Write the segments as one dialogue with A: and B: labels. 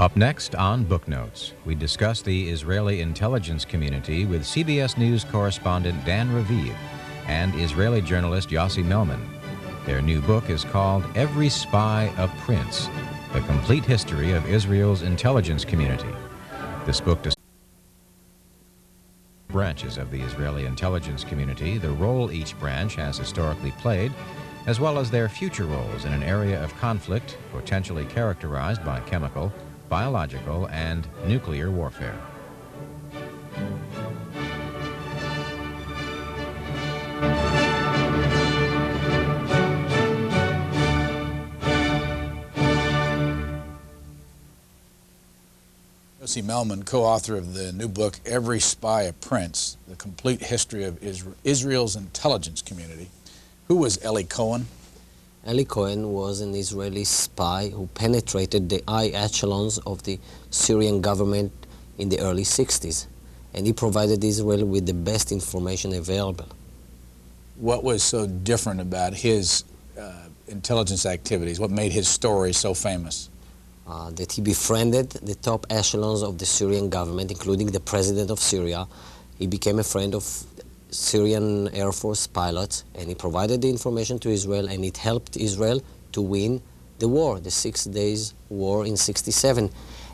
A: Up next on Booknotes, we discuss the Israeli intelligence community with CBS News correspondent Dan Raviv and Israeli journalist Yossi Melman. Their new book is called Every Spy a Prince, The Complete History of Israel's Intelligence Community. This book discusses branches of the Israeli intelligence community, the role each branch has historically played, as well as their future roles in an area of conflict potentially characterized by chemical, biological, and nuclear warfare.
B: Yossi Melman, co-author of the new book, Every Spy a Prince, The Complete History of Israel's Intelligence Community. Who was Eli Cohen?
C: Eli Cohen was an Israeli spy who penetrated the high echelons of the Syrian government in the early 60s, and he provided Israel with the best information available.
B: What was so different about his intelligence activities? What made his story so famous?
C: That he befriended the top echelons of the Syrian government, including the president of Syria. He became a friend of Syrian Air Force pilots, and he provided the information to Israel, and it helped Israel to win the war, the 6 Days War in '67.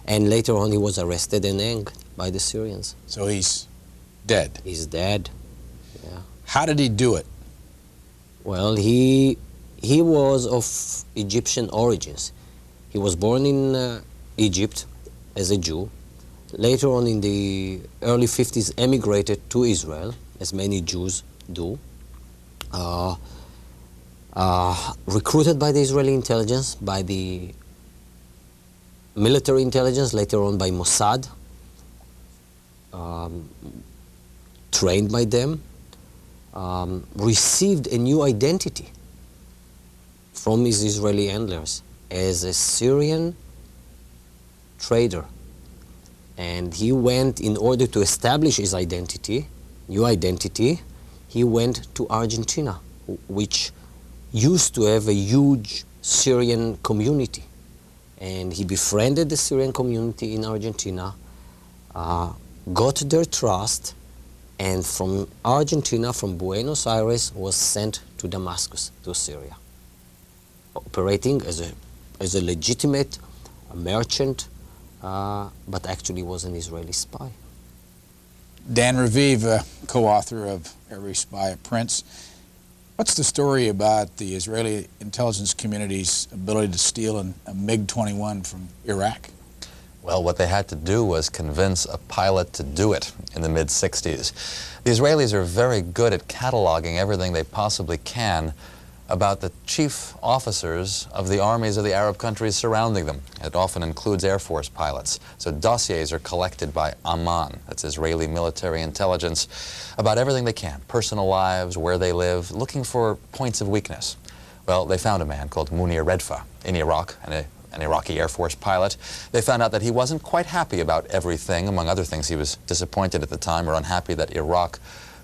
C: And later on, he was arrested and hanged by the Syrians.
B: So he's dead?
C: He's dead, yeah.
B: How did he do it?
C: Well, he was of Egyptian origins. He was born in Egypt as a Jew. Later on in the early 50s, emigrated to Israel, as many Jews do. Recruited by the Israeli intelligence, by the military intelligence, later on by Mossad. Trained by them. Received a new identity from his Israeli handlers as a Syrian trader. And he went, in order to establish his identity, new identity, he went to Argentina, which used to have a huge Syrian community. And he befriended the Syrian community in Argentina, got their trust, and from Argentina, from Buenos Aires, was sent to Damascus, to Syria, operating as a legitimate merchant, but actually was an Israeli spy.
B: Dan Raviv, co-author of Every Spy a Prince. What's the story about the Israeli intelligence community's ability to steal a MiG-21 from Iraq?
D: Well, what they had to do was convince a pilot to do it in the mid-60s. The Israelis are very good at cataloging everything they possibly can about the chief officers of the armies of the Arab countries surrounding them. It often includes Air Force pilots. So dossiers are collected by Amman, that's Israeli military intelligence, about everything they can, personal lives, where they live, looking for points of weakness. Well, they found a man called Munir Redfa in Iraq, an Iraqi Air Force pilot. They found out that he wasn't quite happy about everything. Among other things, he was disappointed at the time or unhappy that Iraq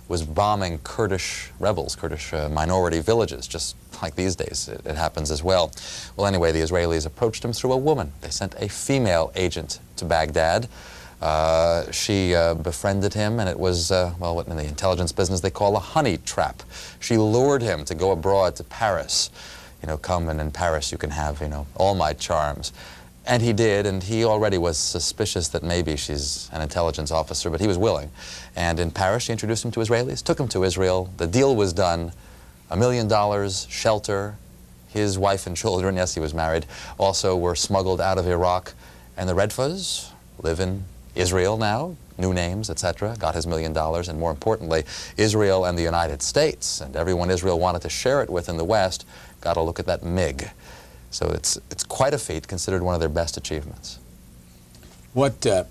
D: was bombing Kurdish rebels, Kurdish minority villages, just like these days. It happens as well. Well, anyway, the Israelis approached him through a woman. They sent a female agent to Baghdad. She befriended him, and it was, well, what in the intelligence business they call a honey trap. She lured him to go abroad to Paris. You know, come and in Paris you can have, you know, all my charms. And he did, and he already was suspicious that maybe she's an intelligence officer, but he was willing. And in Paris, she introduced him to Israelis, took him to Israel. The deal was done. $1 million, shelter. His wife and children, yes, he was married, also were smuggled out of Iraq. And the Redfas live in Israel now, new names, etc., got his $1 million, and more importantly, Israel and the United States, and everyone Israel wanted to share it with in the West, got a look at that MiG. So it's quite a feat, considered one of their best achievements.
B: What got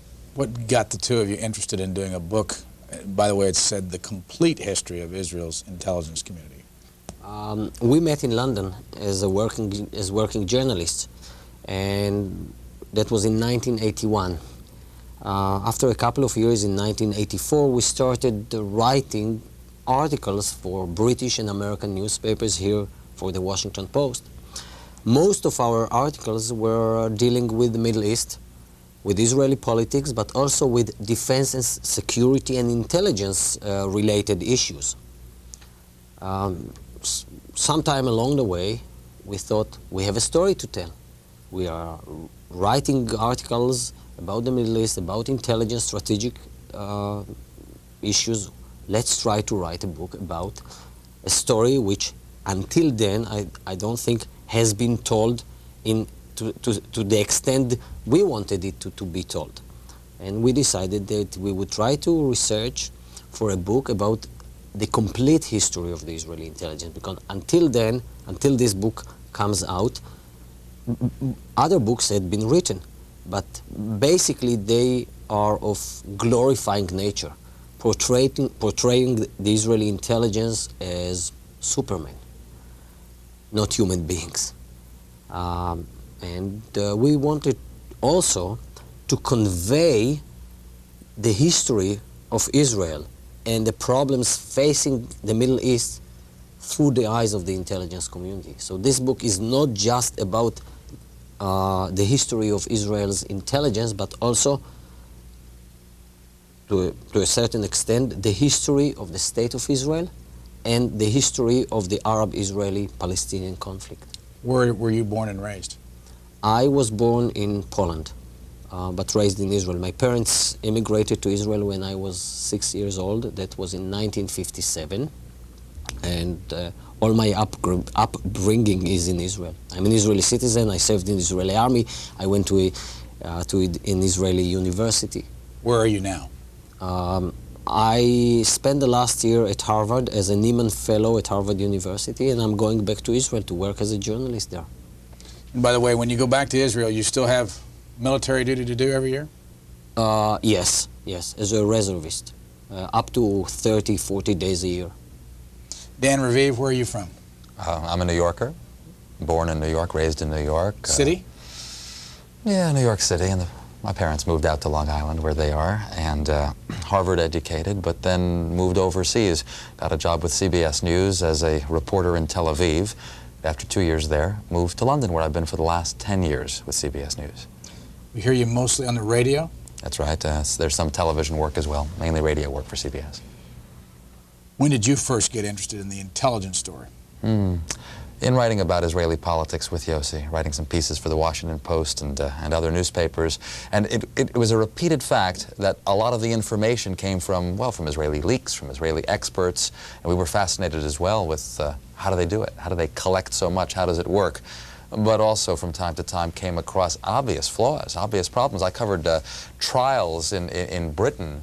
B: the two of you interested in doing a book? By the way, it said The Complete History of Israel's Intelligence Community.
C: We met in London as working journalists, and that was in 1981. After a couple of years in 1984, we started writing articles for British and American newspapers here for the Washington Post. Most of our articles were dealing with the Middle East, with Israeli politics, but also with defense and security and intelligence related issues. Sometime along the way, we thought we have a story to tell. We are writing articles about the Middle East, about intelligence, strategic issues. Let's try to write a book about a story which, until then, I don't think has been told to the extent we wanted it to be told. And we decided that we would try to research for a book about the complete history of the Israeli intelligence, because until then, until this book comes out, other books had been written, but basically they are of glorifying nature, portraying the Israeli intelligence as supermen, not human beings. And we wanted also to convey the history of Israel and the problems facing the Middle East through the eyes of the intelligence community. So this book is not just about the history of Israel's intelligence, but also, to a certain extent, the history of the State of Israel and the history of the Arab-Israeli-Palestinian conflict.
B: Where were you born and raised?
C: I was born in Poland, but raised in Israel. My parents immigrated to Israel when I was 6 years old. That was in 1957. And all my upbringing is in Israel. I'm an Israeli citizen. I served in the Israeli army. I went to an Israeli university.
B: Where are you now?
C: I spent the last year at Harvard as a Nieman Fellow at Harvard University, and I'm going back to Israel to work as a journalist there.
B: And by the way, when you go back to Israel, you still have military duty to do every year?
C: Yes, as a reservist, up to 30, 40 days a year.
B: Dan Raviv, where are you from?
D: I'm a New Yorker, born in New York, raised in New York.
B: City?
D: Yeah, New York City, and my parents moved out to Long Island, where they are, and Harvard educated, but then moved overseas. Got a job with CBS News as a reporter in Tel Aviv. After 2 years there, moved to London, where I've been for the last 10 years with CBS News.
B: We hear you mostly on the radio?
D: That's right. There's some television work as well, mainly radio work for CBS.
B: When did you first get interested in the intelligence story?
D: In writing about Israeli politics with Yossi, writing some pieces for the Washington Post and other newspapers. And it was a repeated fact that a lot of the information came from, well, from Israeli leaks, from Israeli experts. And we were fascinated as well with how do they do it? How do they collect so much? How does it work? But also from time to time came across obvious flaws, obvious problems. I covered trials in Britain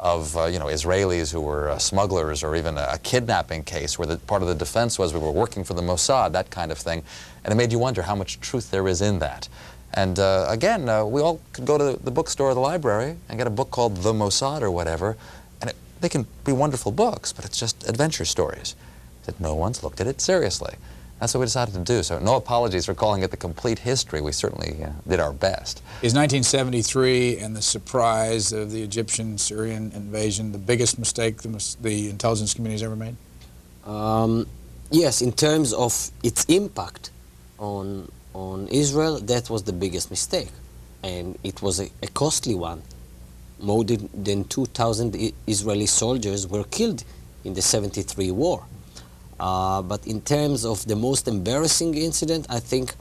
D: of Israelis who were smugglers, or even a kidnapping case where part of the defense was we were working for the Mossad, that kind of thing. And it made you wonder how much truth there is in that. And again, we all could go to the bookstore or the library and get a book called The Mossad or whatever, and they can be wonderful books, but it's just adventure stories. That no one's looked at it seriously. That's what we decided to do. So no apologies for calling it the complete history. We certainly did our best.
B: Is 1973 and the surprise of the Egyptian-Syrian invasion the biggest mistake the intelligence community's ever made?
C: Yes, in terms of its impact on Israel, that was the biggest mistake. And it was a costly one. More than 2,000 Israeli soldiers were killed in the 73 war. But in terms of the most embarrassing incident, I think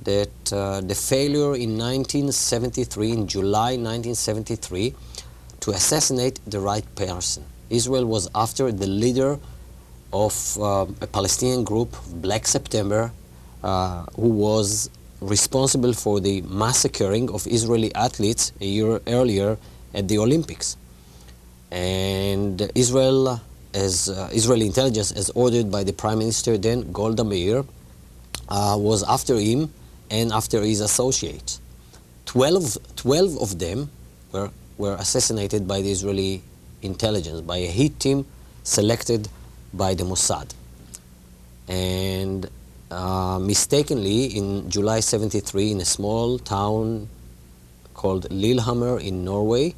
C: that the failure in 1973, in July 1973, to assassinate the right person. Israel was after the leader of a Palestinian group, Black September, who was responsible for the massacring of Israeli athletes a year earlier at the Olympics. And Israel, as Israeli intelligence, as ordered by the Prime Minister then, Golda Meir, was after him and after his associates. 12 of them were assassinated by the Israeli intelligence, by a hit team selected by the Mossad. And mistakenly, in July 73, in a small town called Lillehammer in Norway,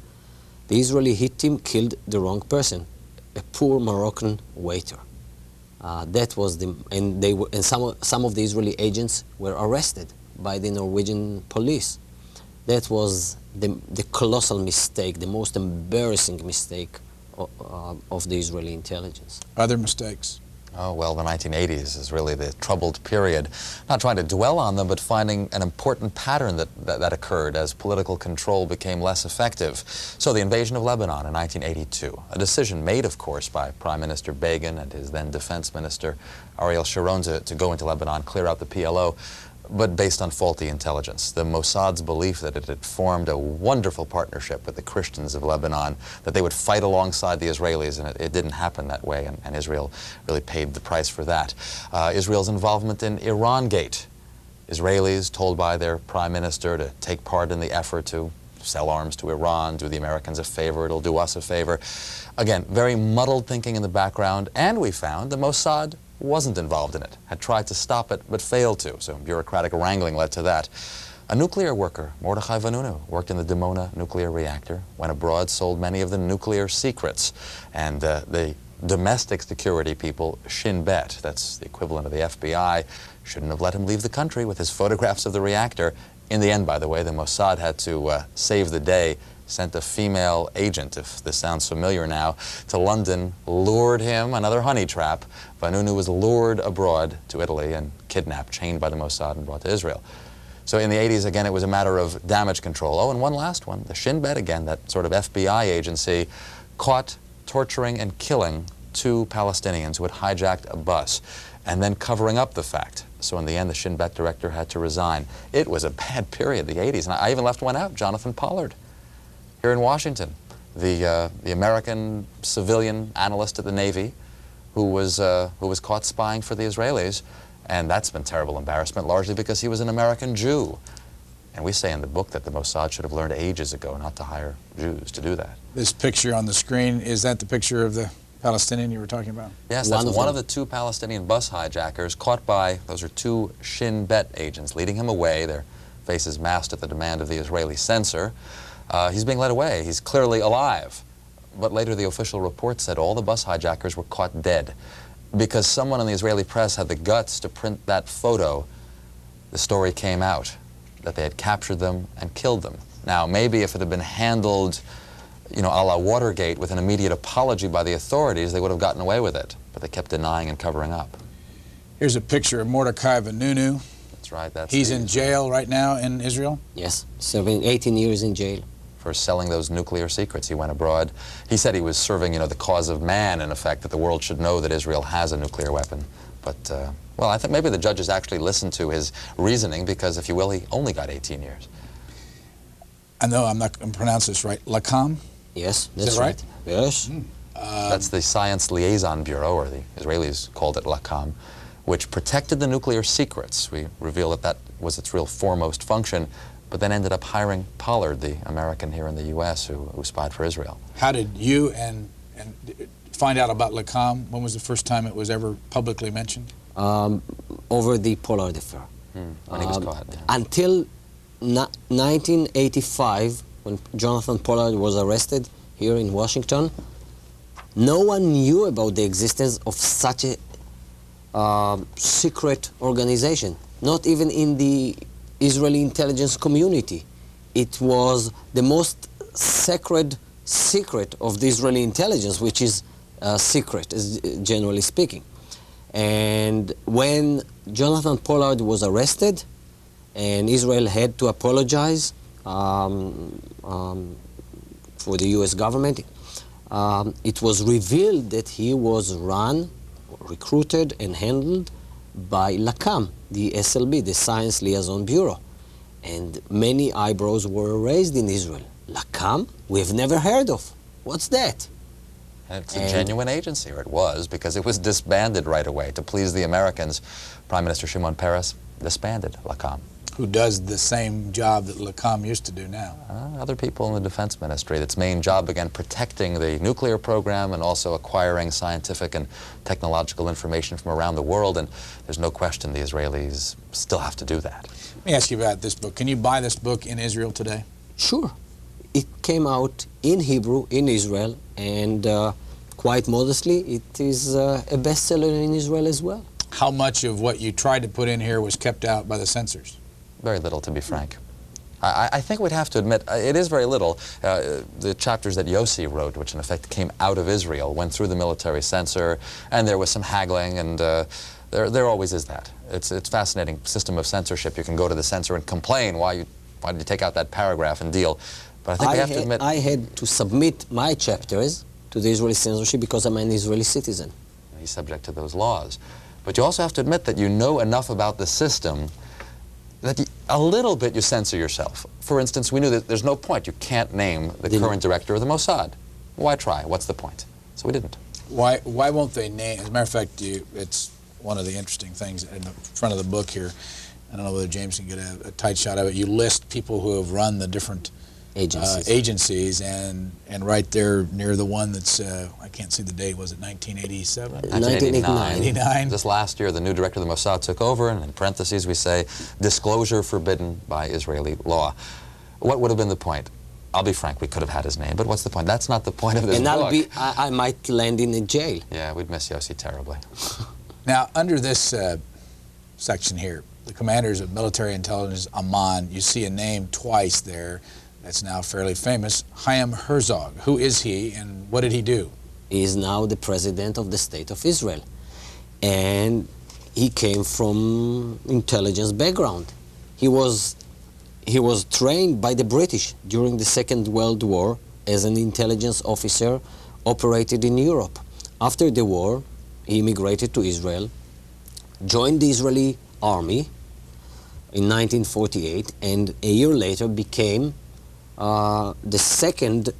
C: the Israeli hit team killed the wrong person, a poor Moroccan waiter. That was some of the Israeli agents were arrested by the Norwegian police. That was the colossal mistake, the most embarrassing mistake of the Israeli intelligence.
B: Other mistakes?
D: Oh, well, the 1980s is really the troubled period. Not trying to dwell on them, but finding an important pattern that occurred as political control became less effective. So the invasion of Lebanon in 1982, a decision made, of course, by Prime Minister Begin and his then Defense Minister Ariel Sharon to go into Lebanon, clear out the PLO, but based on faulty intelligence. The Mossad's belief that it had formed a wonderful partnership with the Christians of Lebanon, that they would fight alongside the Israelis, and it didn't happen that way, and Israel really paid the price for that. Israel's involvement in Iran-gate. Israelis told by their prime minister to take part in the effort to sell arms to Iran, do the Americans a favor, it'll do us a favor. Again, very muddled thinking in the background, and we found the Mossad wasn't involved in it, had tried to stop it but failed to, so bureaucratic wrangling led to that. A nuclear worker, Mordechai Vanunu, worked in the Dimona nuclear reactor, went abroad, sold many of the nuclear secrets, and the domestic security people, Shin Bet, that's the equivalent of the FBI, shouldn't have let him leave the country with his photographs of the reactor. In the end, by the way, the Mossad had to save the day, sent a female agent, if this sounds familiar now, to London, lured him, another honey trap. Vanunu was lured abroad to Italy and kidnapped, chained by the Mossad and brought to Israel. So in the 80s, again, it was a matter of damage control. Oh, and one last one, the Shin Bet, again, that sort of FBI agency, caught torturing and killing 2 Palestinians who had hijacked a bus, and then covering up the fact. So in the end, the Shin Bet director had to resign. It was a bad period, the 80s, and I even left one out, Jonathan Pollard, here in Washington, the American civilian analyst at the Navy who was caught spying for the Israelis, and that's been terrible embarrassment, largely because he was an American Jew. And we say in the book that the Mossad should have learned ages ago not to hire Jews to do that.
B: This picture on the screen, is that the picture of the Palestinian you were talking about?
D: Yes, that's one of the 2 Palestinian bus hijackers caught by, those are 2 Shin Bet agents, leading him away, their faces masked at the demand of the Israeli censor. He's being led away. He's clearly alive. But later the official report said all the bus hijackers were caught dead because someone in the Israeli press had the guts to print that photo. The story came out that they had captured them and killed them. Now, maybe if it had been handled, you know, a la Watergate with an immediate apology by the authorities, they would have gotten away with it. But they kept denying and covering up.
B: Here's a picture of Mordechai Vanunu.
D: That's right.
B: He's in jail right now in Israel?
C: Yes, serving 18 years in jail.
D: For selling those nuclear secrets. He went abroad. He said he was serving, you know, the cause of man, in effect, that the world should know that Israel has a nuclear weapon. But, well, I think maybe the judges actually listened to his reasoning because, if you will, he only got 18 years.
B: I know I'm not going to pronounce this right. Lakam?
C: Yes, that's
B: Is that right?
C: Yes.
D: That's the Science Liaison Bureau, or the Israelis called it Lakam, which protected the nuclear secrets. We reveal that that was its real foremost function, but then ended up hiring Pollard, the American here in the U.S. who spied for Israel.
B: How did you and find out about Lakam? When was the first time it was ever publicly mentioned?
C: Over the Pollard affair.
D: When he was caught. Yeah.
C: Until 1985, when Jonathan Pollard was arrested here in Washington, no one knew about the existence of such a secret organization, not even in the Israeli intelligence community. It was the most sacred secret of the Israeli intelligence, which is secret, generally speaking. And when Jonathan Pollard was arrested, and Israel had to apologize for the U.S. government, it was revealed that he was run, recruited, and handled by Lakam, the SLB, the Science Liaison Bureau. And many eyebrows were raised in Israel. Lakam? We've never heard of. What's that?
D: And it's a genuine agency, or it was, because it was disbanded right away. To please the Americans, Prime Minister Shimon Peres disbanded Lakam.
B: Who does the same job that Lakam used to do now?
D: Other people in the Defense Ministry. Its main job, again, protecting the nuclear program and also acquiring scientific and technological information from around the world. And there's no question the Israelis still have to do that.
B: Let me ask you about this book. Can you buy this book in Israel today?
C: Sure. It came out in Hebrew in Israel, and quite modestly, it is a bestseller in Israel as well.
B: How much of what you tried to put in here was kept out by the censors?
D: Very little, to be frank. I think we'd have to admit, it is very little. The chapters that Yossi wrote, which in effect came out of Israel, went through the military censor, and there was some haggling, and there always is that. It's a fascinating system of censorship. You can go to the censor and complain, why did you take out that paragraph and deal? But I think we have to admit...
C: I had to submit my chapters to the Israeli censorship because I'm an Israeli citizen.
D: He's subject to those laws. But you also have to admit that you know enough about the system that a little bit you censor yourself. For instance, we knew that there's no point. You can't name the current director of the Mossad. Why try? What's the point? So we didn't.
B: Why won't they name? As a matter of fact, it's one of the interesting things in the front of the book here. I don't know whether James can get a tight shot of it. You list people who have run the different agencies, and right there near the one that's, I can't see the date, was it 1987?
C: 1989.
D: This last year, the new director of the Mossad took over, and in parentheses we say, disclosure forbidden by Israeli law. What would have been the point? I'll be frank, we could have had his name, but what's the point? That's not the point of this book.
C: And I might land in a jail.
D: Yeah, we'd miss Yossi terribly.
B: Now, under this section here, the commanders of military intelligence, Amman, you see a name twice there that's now fairly famous, Chaim Herzog. Who is he, and what did he do?
C: He is now the president of the State of Israel. And he came from intelligence background. He was trained by the British during the Second World War as an intelligence officer, operated in Europe. After the war, he immigrated to Israel, joined the Israeli army in 1948, and a year later became the second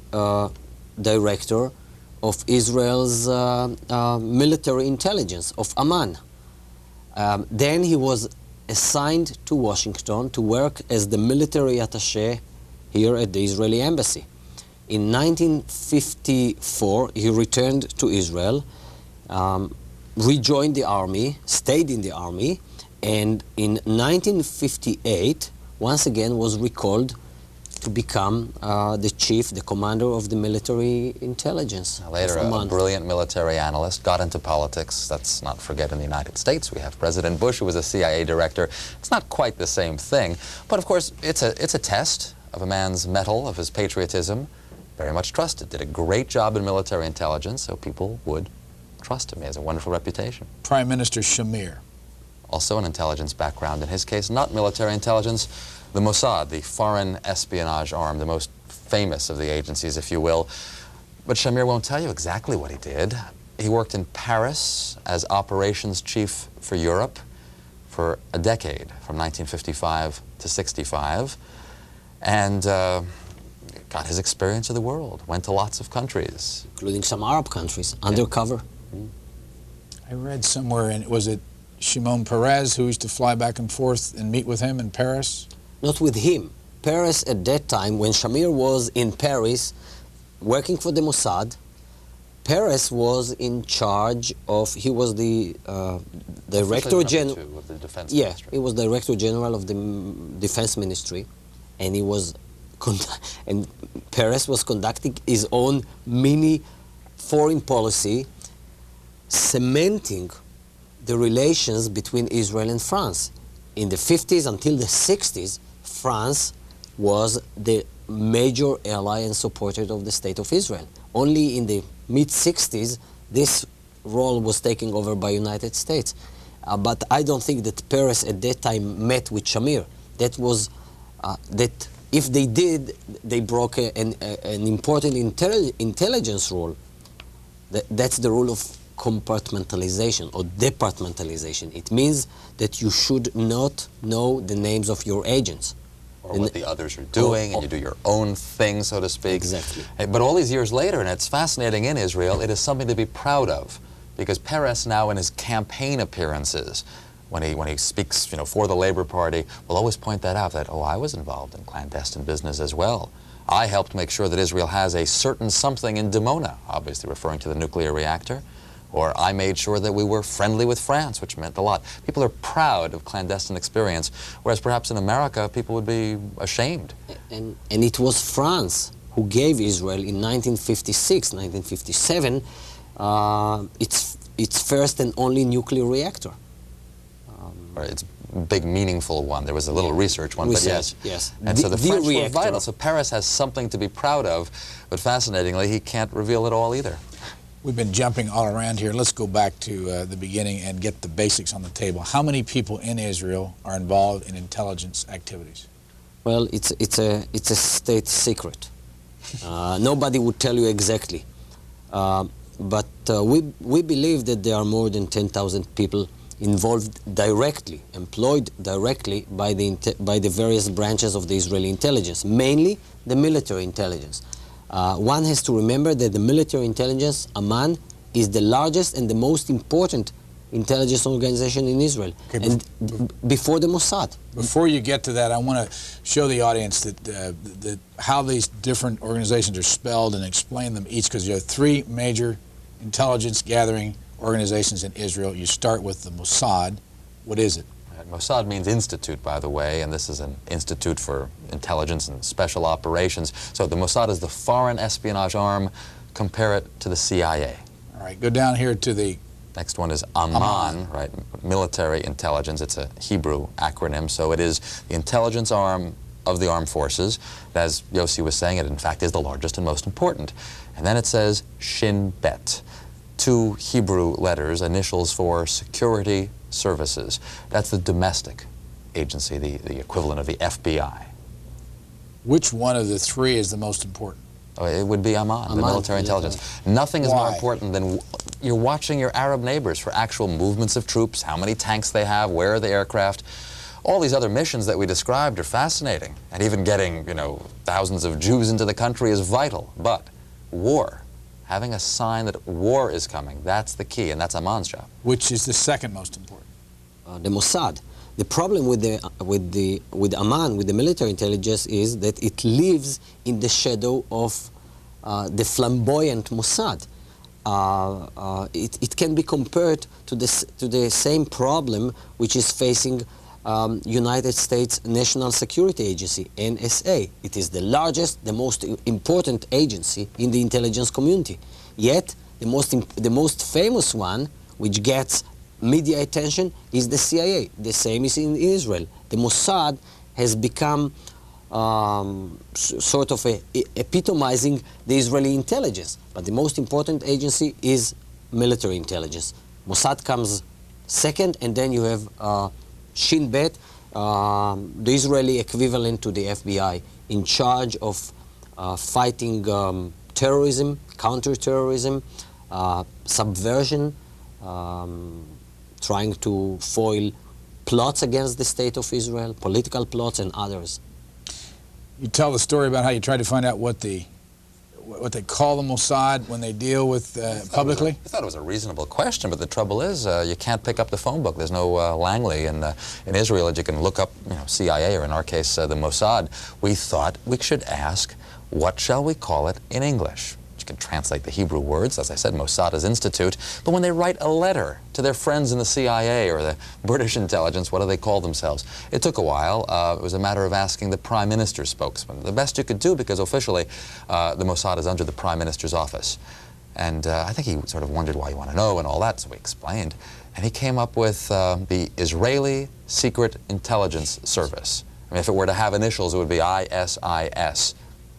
C: director of Israel's military intelligence, of Amman. Then he was assigned to Washington to work as the military attaché here at the Israeli embassy. In 1954, he returned to Israel, rejoined the army, stayed in the army, and in 1958, once again was recalled to become the commander of the military intelligence.
D: Later, a brilliant military analyst, got into politics. Let's not forget, in the United States, we have President Bush, who was a CIA director. It's not quite the same thing, but of course, it's a test of a man's mettle, of his patriotism. Very much trusted. Did a great job in military intelligence, so people would trust him. He has a wonderful reputation.
B: Prime Minister Shamir.
D: Also an intelligence background. In his case, not military intelligence. The Mossad, the foreign espionage arm, the most famous of the agencies, if you will. But Shamir won't tell you exactly what he did. He worked in Paris as operations chief for Europe for a decade, from 1955 to 65, and got his experience of the world, went to lots of countries.
C: Including some Arab countries, undercover.
B: I read somewhere, and was it Shimon Peres who used to fly back and forth and meet with him in Paris?
C: Not with him. Peres at that time, when Shamir was in Paris working for the Mossad, Peres was in charge of, he was the Director General
D: of the Defense
C: Ministry. He was Director General of the Defense Ministry, and he was and Peres was conducting his own mini foreign policy, cementing the relations between Israel and France. In the 50s until the 60s, France was the major ally and supporter of the State of Israel. Only in the mid-60s, this role was taken over by United States. But I don't think that Peres at that time met with Shamir. That was, that if they did, they broke an important intelligence rule. That's the rule of compartmentalization or departmentalization. It means that you should not know the names of your agents.
D: Or what the others are doing, and you do your own thing, so to speak.
C: Exactly.
D: But all these years later, and it's fascinating in Israel, it is something to be proud of, because Peres now in his campaign appearances, when he speaks, for the Labor Party, will always point that out, that, I was involved in clandestine business as well. I helped make sure that Israel has a certain something in Dimona, obviously referring to the nuclear reactor. Or I made sure that we were friendly with France, which meant a lot. People are proud of clandestine experience, whereas perhaps in America, people would be ashamed.
C: And it was France who gave Israel in 1956, 1957, its first and only nuclear reactor.
D: It's big, meaningful one. There was a little research one, but yes.
C: Yes.
D: And so the French were
C: reactor.
D: vital. So Paris has something to be proud of, but fascinatingly, he can't reveal it all either.
B: We've been jumping all around here. Let's go back to the beginning and get the basics on the table. How many people in Israel are involved in intelligence activities?
C: Well, it's a state secret. Nobody would tell you exactly. But we believe that there are more than 10,000 people involved directly, employed directly by the various branches of the Israeli intelligence, mainly the military intelligence. One has to remember that the military intelligence, Amman, is the largest and the most important intelligence organization in Israel,
B: okay,
C: and before the Mossad.
B: Before you get to that, I want to show the audience that how these different organizations are spelled and explain them each, because you have three major intelligence gathering organizations in Israel. You start with the Mossad. What is it?
D: Mossad means institute, by the way, and this is an institute for intelligence and special operations. So the Mossad is the foreign espionage arm. Compare it to the CIA.
B: All right, go down here to the...
D: Next one is Amman, right? Military intelligence. It's a Hebrew acronym, so it is the intelligence arm of the armed forces. As Yossi was saying, it in fact is the largest and most important. And then it says Shin Bet, two Hebrew letters, initials for security services. That's the domestic agency, the equivalent of the FBI.
B: Which one of the three is the most important?
D: Oh, it would be Amman, the military intelligence. Nothing is more important than you're watching your Arab neighbors for actual movements of troops, how many tanks they have, where are the aircraft. All these other missions that we described are fascinating, and even getting, you know, thousands of Jews into the country is vital. But war, having a sign that war is coming, that's the key, and that's Amman's job.
B: Which is the second most important?
C: The Mossad. The problem with Amman, with the military intelligence, is that it lives in the shadow of the flamboyant Mossad. It can be compared to the same problem which is facing United States National Security Agency, NSA. It is the largest, the most important agency in the intelligence community. Yet, the most famous one, which gets media attention, is the CIA. The same is in Israel. The Mossad has become sort of epitomizing the Israeli intelligence. But the most important agency is military intelligence. Mossad comes second, and then you have Shin Bet, the Israeli equivalent to the FBI, in charge of fighting terrorism, counter-terrorism, subversion, trying to foil plots against the state of Israel, political plots and others.
B: You tell the story about how you tried to find out what they call the Mossad when they deal with publicly?
D: I thought it was a reasonable question, but the trouble is you can't pick up the phone book. There's no Langley in Israel that you can look up, you know, CIA, or in our case, the Mossad. We thought we should ask, what shall we call it in English? You can translate the Hebrew words, as I said, Mossad is institute, but when they write a letter to their friends in the CIA or the British intelligence, what do they call themselves? It took a while. It was a matter of asking the Prime Minister's spokesman. The best you could do, because officially the Mossad is under the Prime Minister's office. And I think he sort of wondered why you want to know and all that, so we explained. And he came up with the Israeli Secret Intelligence Service. I mean, if it were to have initials, it would be ISIS.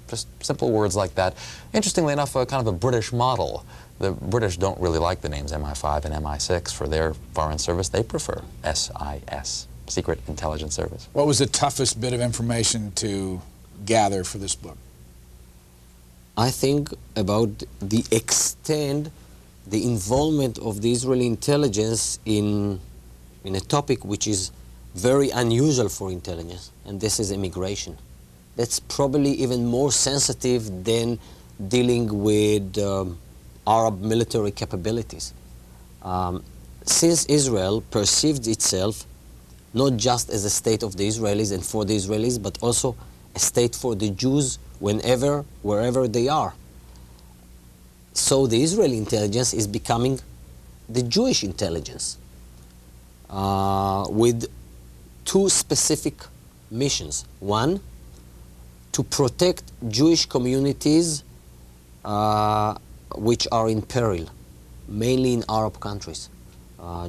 D: Just simple words like that. Interestingly enough, kind of a British model. The British don't really like the names MI5 and MI6 for their foreign service. They prefer SIS, Secret Intelligence Service.
B: What was the toughest bit of information to gather for this book?
C: I think about the extent, the involvement of the Israeli intelligence in a topic which is very unusual for intelligence, and this is immigration. That's probably even more sensitive than dealing with Arab military capabilities. Since Israel perceived itself not just as a state of the Israelis and for the Israelis, but also a state for the Jews whenever, wherever they are. So the Israeli intelligence is becoming the Jewish intelligence with two specific missions. One, to protect Jewish communities which are in peril, mainly in Arab countries.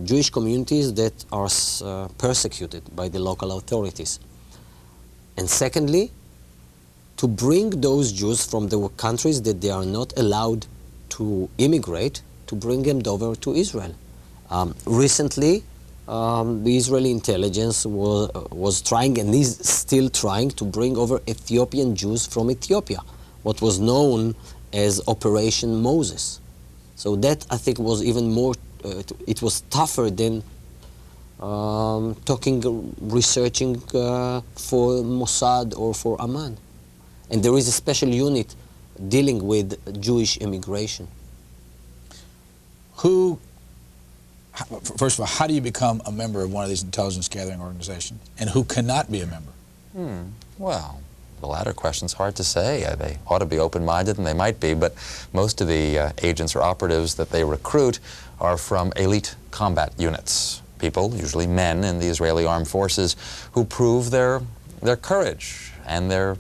C: Jewish communities that are persecuted by the local authorities. And secondly, to bring those Jews from the countries that they are not allowed to immigrate, to bring them over to Israel. Recently, the Israeli intelligence was trying, and is still trying, to bring over Ethiopian Jews from Ethiopia, what was known as Operation Moses. So that, I think, was even more, it was tougher than researching for Mossad or for Amman. And there is a special unit dealing with Jewish immigration.
B: First of all, how do you become a member of one of these intelligence gathering organizations, and who cannot be a member?
D: Well, the latter question's hard to say. They ought to be open-minded, and they might be, but most of the agents or operatives that they recruit are from elite combat units. People, usually men in the Israeli armed forces, who prove their courage and their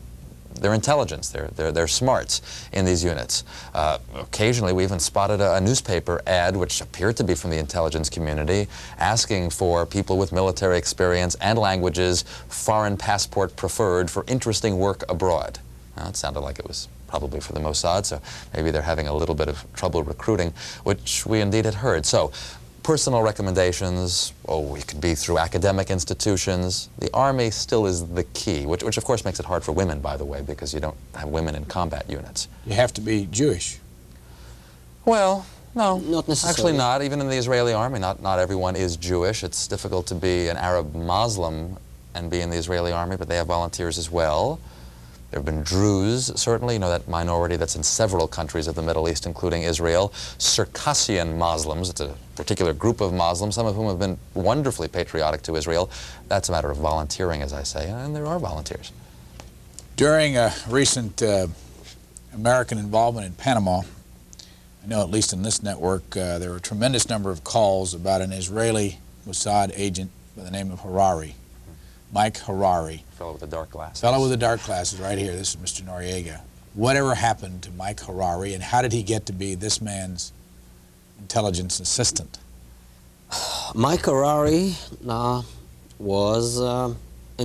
D: intelligence, their smarts in these units. Occasionally, we even spotted a newspaper ad, which appeared to be from the intelligence community, asking for people with military experience and languages, foreign passport preferred, for interesting work abroad. Well, it sounded like it was probably for the Mossad, so maybe they're having a little bit of trouble recruiting, which we indeed had heard. So, personal recommendations, it could be through academic institutions. The Army still is the key, which of course makes it hard for women, by the way, because you don't have women in combat units.
B: You have to be Jewish.
D: Well, no.
C: Not necessarily.
D: Actually not. Even in the Israeli Army, not everyone is Jewish. It's difficult to be an Arab Muslim and be in the Israeli Army, but they have volunteers as well. There have been Druze, certainly, that minority that's in several countries of the Middle East, including Israel. Circassian Muslims, it's a particular group of Muslims, some of whom have been wonderfully patriotic to Israel. That's a matter of volunteering, as I say, and there are volunteers.
B: During a recent American involvement in Panama, I know at least in this network, there were a tremendous number of calls about an Israeli Mossad agent by the name of Harari. Mike Harari.
D: Fellow with the dark glasses.
B: Fellow with the dark glasses, right here. This is Mr. Noriega. Whatever happened to Mike Harari, and how did he get to be this man's intelligence assistant?
C: Mike Harari was an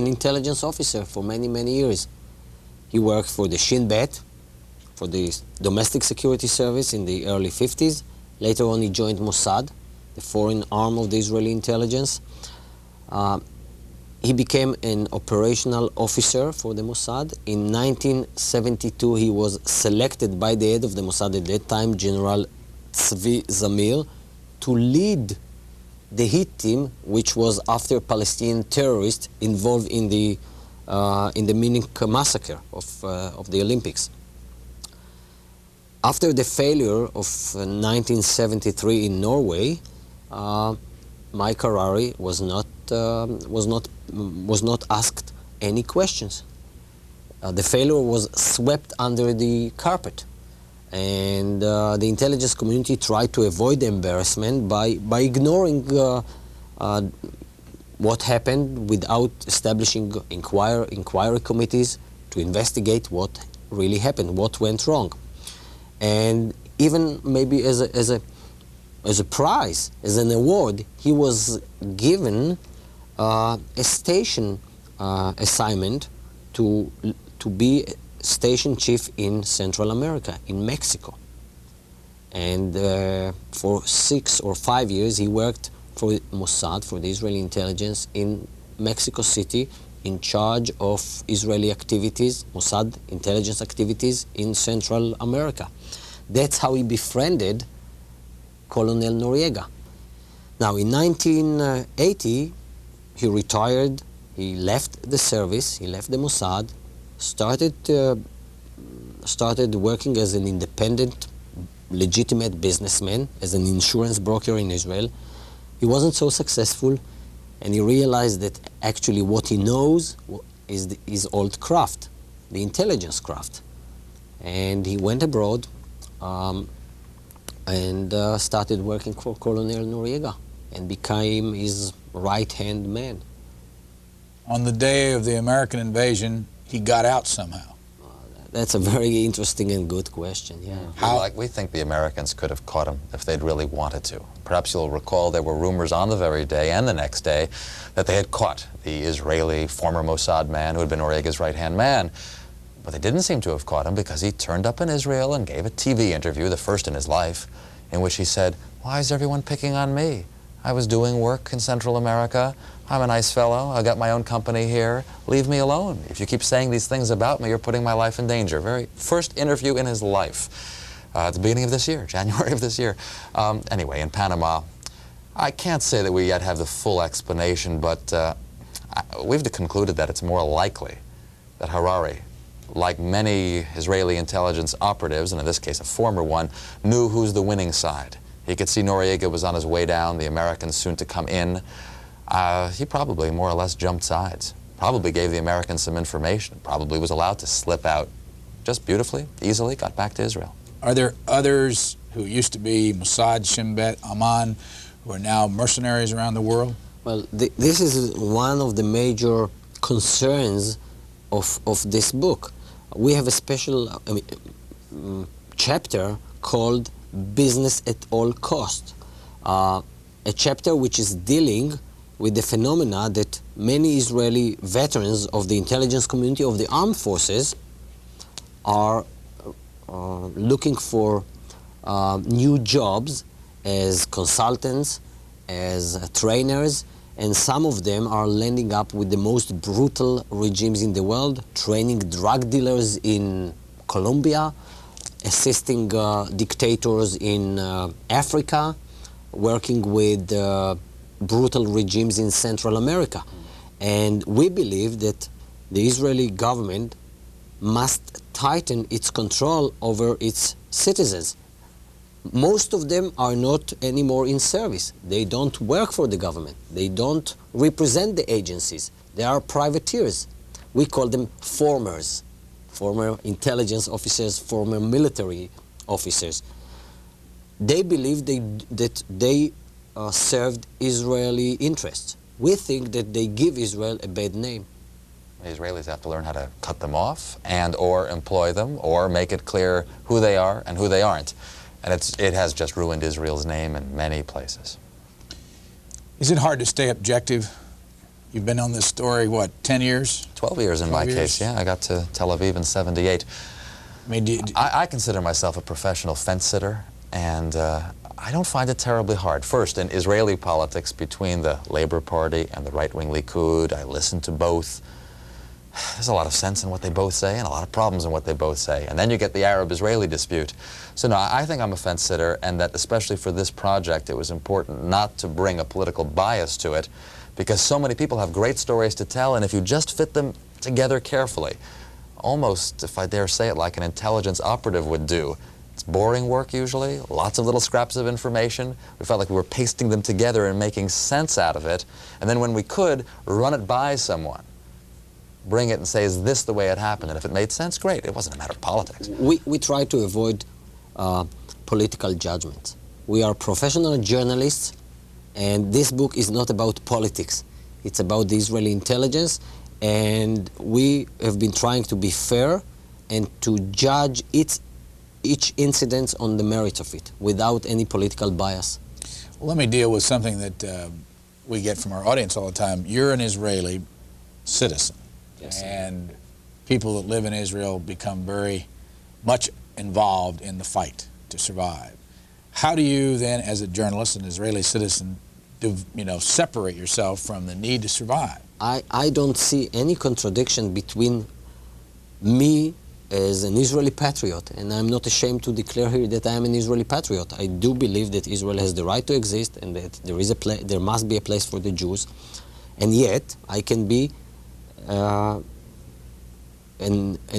C: intelligence officer for many, many years. He worked for the Shin Bet, for the domestic security service in the early 50s. Later on, he joined Mossad, the foreign arm of the Israeli intelligence. He became an operational officer for the Mossad. In 1972, he was selected by the head of the Mossad at that time, General Tzvi Zamir, to lead the hit team, which was after Palestinian terrorists involved in the Munich massacre of the Olympics. After the failure of 1973 in Norway, Mike Harari was not asked any questions. The failure was swept under the carpet, and the intelligence community tried to avoid the embarrassment by ignoring what happened without establishing inquiry committees to investigate what really happened, what went wrong. And even maybe as a prize, as an award, he was given a station assignment to be station chief in Central America, in Mexico. And for 6 or 5 years, he worked for Mossad, for the Israeli intelligence, in Mexico City, in charge of Israeli activities, Mossad intelligence activities in Central America. That's how he befriended Colonel Noriega. Now, in 1980, he retired, he left the service, he left the Mossad, started working as an independent, legitimate businessman, as an insurance broker in Israel. He wasn't so successful, and he realized that actually what he knows is his old craft, the intelligence craft. And he went abroad and started working for Colonel Noriega and became his right-hand man.
B: On the day of the American invasion, he got out somehow.
C: That's a very interesting and good question, yeah.
D: We think the Americans could have caught him if they'd really wanted to. Perhaps you'll recall there were rumors on the very day and the next day that they had caught the Israeli former Mossad man who had been Noriega's right-hand man. But they didn't seem to have caught him because he turned up in Israel and gave a TV interview, the first in his life, in which he said, "Why is everyone picking on me? I was doing work in Central America. I'm a nice fellow. I got my own company here. Leave me alone. If you keep saying these things about me, you're putting my life in danger." Very first interview in his life at the beginning of this year, January of this year. Anyway, in Panama, I can't say that we yet have the full explanation, but we've concluded that it's more likely that Harari, like many Israeli intelligence operatives, and in this case a former one, knew who's the winning side. He could see Noriega was on his way down, the Americans soon to come in. He probably more or less jumped sides, probably gave the Americans some information, probably was allowed to slip out just beautifully, easily, got back to Israel.
B: Are there others who used to be Mossad, Shin Bet, Aman, who are now mercenaries around the world?
C: Well, this is one of the major concerns of this book. We have a special chapter called Business at All Cost, a chapter which is dealing with the phenomena that many Israeli veterans of the intelligence community of the armed forces are looking for new jobs as consultants, as trainers, and some of them are landing up with the most brutal regimes in the world, training drug dealers in Colombia, assisting dictators in Africa, working with brutal regimes in Central America. And we believe that the Israeli government must tighten its control over its citizens. Most of them are not anymore in service. They don't work for the government. They don't represent the agencies. They are privateers. We call them formers, former intelligence officers, former military officers. They believe that they served Israeli interests. We think that they give Israel a bad name.
D: The Israelis have to learn how to cut them off and or employ them or make it clear who they are and who they aren't. And it has just ruined Israel's name in many places.
B: Is it hard to stay objective? You've been on this story, what, 10 years?
D: 12 years in my case, yeah. I got to Tel Aviv in '78.
B: I mean,
D: I consider myself a professional fence sitter, and I don't find it terribly hard. First, in Israeli politics, between the Labor Party and the right-wing Likud, I listen to both. There's a lot of sense in what they both say and a lot of problems in what they both say. And then you get the Arab-Israeli dispute. So no, I think I'm a fence sitter, and that especially for this project it was important not to bring a political bias to it, because so many people have great stories to tell, and if you just fit them together carefully, almost, if I dare say it, like an intelligence operative would do. It's boring work usually, lots of little scraps of information. We felt like we were pasting them together and making sense out of it, and then when we could, run it by someone. Bring it and say, is this the way it happened? And if it made sense, great. It wasn't a matter of politics.
C: We try to avoid political judgments. We are professional journalists, and this book is not about politics. It's about the Israeli intelligence, and we have been trying to be fair and to judge each incident on the merit of it without any political bias.
B: Well, let me deal with something that we get from our audience all the time. You're an Israeli citizen.
C: Yes,
B: and people that live in Israel become very much involved in the fight to survive. How do you then, as a journalist, an Israeli citizen, separate yourself from the need to survive?
C: I don't see any contradiction between me as an Israeli patriot, and I'm not ashamed to declare here that I am an Israeli patriot. I do believe that Israel has the right to exist and that there must be a place for the Jews, and yet I can be an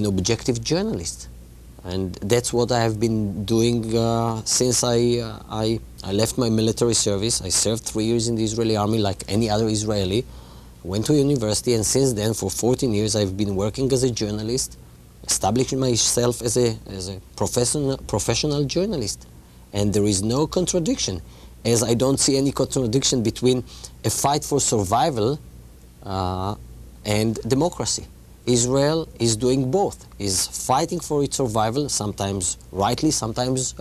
C: objective journalist, and that's what I have been doing since I left my military service. I served 3 years in the Israeli army like any other Israeli, went to university, and since then for 14 years I've been working as a journalist, establishing myself as a professional journalist, and there is no contradiction, as I don't see any contradiction between a fight for survival and democracy. Israel is doing both, is fighting for its survival, sometimes rightly, sometimes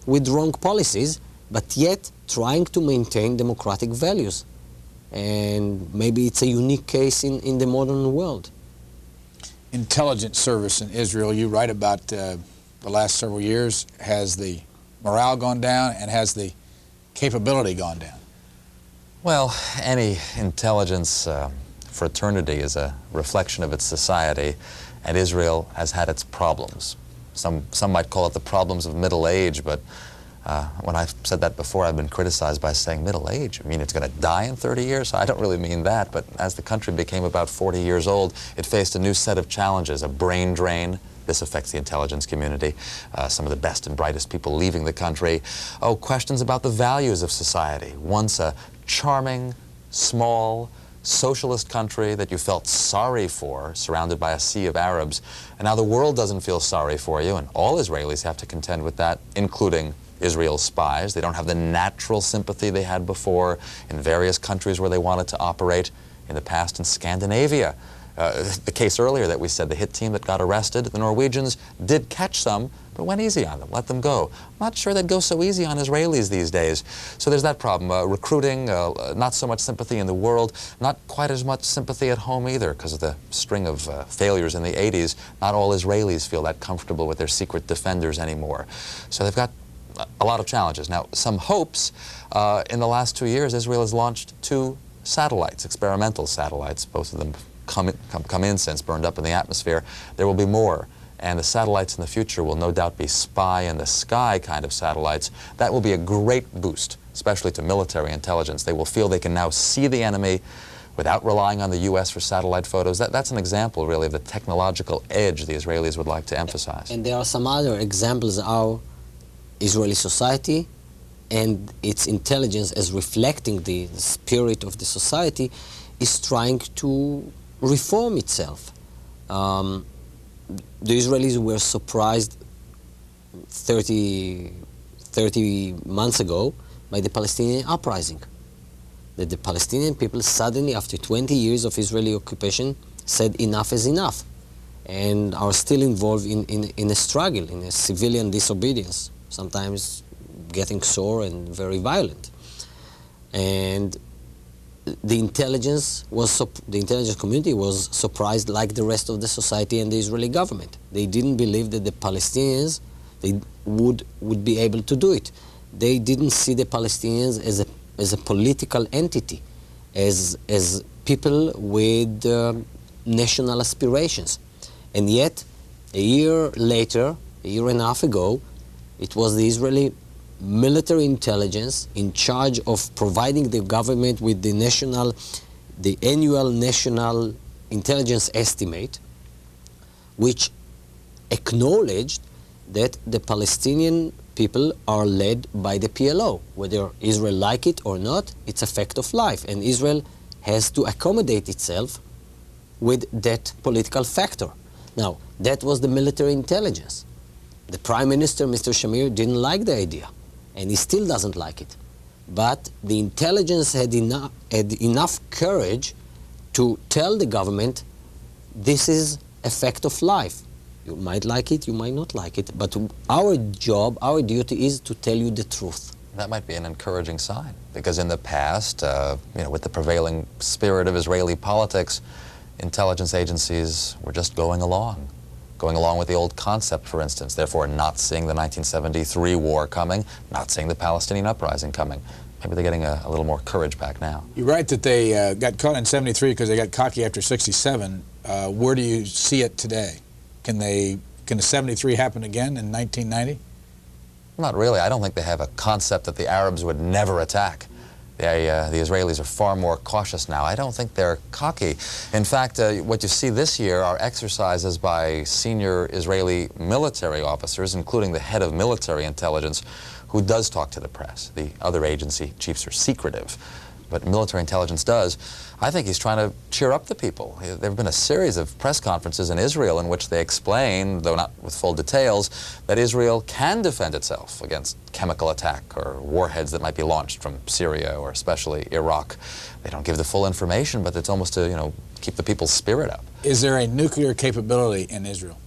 C: with wrong policies, but yet trying to maintain democratic values. And maybe it's a unique case in the modern world.
B: Intelligence service in Israel, you write about the last several years. Has the morale gone down and has the capability gone down?
D: Well, any intelligence fraternity is a reflection of its society, and Israel has had its problems. Some might call it the problems of middle age, but when I've said that before, I've been criticized by saying middle age. I mean, it's going to die in 30 years? I don't really mean that, but as the country became about 40 years old, it faced a new set of challenges, a brain drain. This affects the intelligence community, some of the best and brightest people leaving the country. Oh, questions about the values of society. Once a charming, small, socialist country that you felt sorry for, surrounded by a sea of Arabs, and now the world doesn't feel sorry for you, and all Israelis have to contend with that, including Israel's spies. They don't have the natural sympathy they had before in various countries where they wanted to operate, in the past in Scandinavia. The case earlier that we said, the hit team that got arrested, the Norwegians did catch some, but went easy on them, let them go. I'm not sure they'd go so easy on Israelis these days. So there's that problem. Recruiting, not so much sympathy in the world, not quite as much sympathy at home either, because of the string of failures in the 80s. Not all Israelis feel that comfortable with their secret defenders anymore. So they've got a lot of challenges. Now, some hopes. In the last 2 years, Israel has launched 2 satellites, experimental satellites. Both of them come in since, burned up in the atmosphere. There will be more, and the satellites in the future will no doubt be spy-in-the-sky kind of satellites. That will be a great boost, especially to military intelligence. They will feel they can now see the enemy without relying on the U.S. for satellite photos. That's an example, really, of the technological edge the Israelis would like to emphasize.
C: And there are some other examples how Israeli society and its intelligence, as reflecting the spirit of the society, is trying to reform itself. The Israelis were surprised 30 months ago by the Palestinian uprising. That the Palestinian people suddenly, after 20 years of Israeli occupation, said enough is enough, and are still involved in a struggle, in a civilian disobedience, sometimes getting sore and very violent. And the intelligence community was surprised, like the rest of the society and the Israeli government. They didn't believe that the Palestinians would be able to do it. They didn't see the Palestinians as a political entity, as people with national aspirations. And yet, a year later, a year and a half ago, it was the Israeli military intelligence in charge of providing the government with the annual national intelligence estimate, which acknowledged that the Palestinian people are led by the PLO. Whether Israel like it or not, it's a fact of life, and Israel has to accommodate itself with that political factor. Now, that was the military intelligence. The Prime Minister, Mr. Shamir, didn't like the idea, and he still doesn't like it. But the intelligence had enough courage to tell the government, this is a fact of life. You might like it, you might not like it, but our job, our duty is to tell you the truth.
D: That might be an encouraging sign, because in the past, with the prevailing spirit of Israeli politics, intelligence agencies were just going along with the old concept, for instance, therefore not seeing the 1973 war coming, not seeing the Palestinian uprising coming. Maybe they're getting a little more courage back now.
B: You're right that they got caught in 73 because they got cocky after 67. Where do you see it today? Can the 73 happen again in 1990?
D: Not really. I don't think they have a concept that the Arabs would never attack. The Israelis are far more cautious now. I don't think they're cocky. In fact, what you see this year are exercises by senior Israeli military officers, including the head of military intelligence, who does talk to the press. The other agency chiefs are secretive. but military intelligence does. I think he's trying to cheer up the people. There have been a series of press conferences in Israel in which they explain, though not with full details, that Israel can defend itself against chemical attack or warheads that might be launched from Syria or especially Iraq. They don't give the full information, but it's almost to, you know, keep the people's spirit up.
B: Is there a nuclear capability in Israel?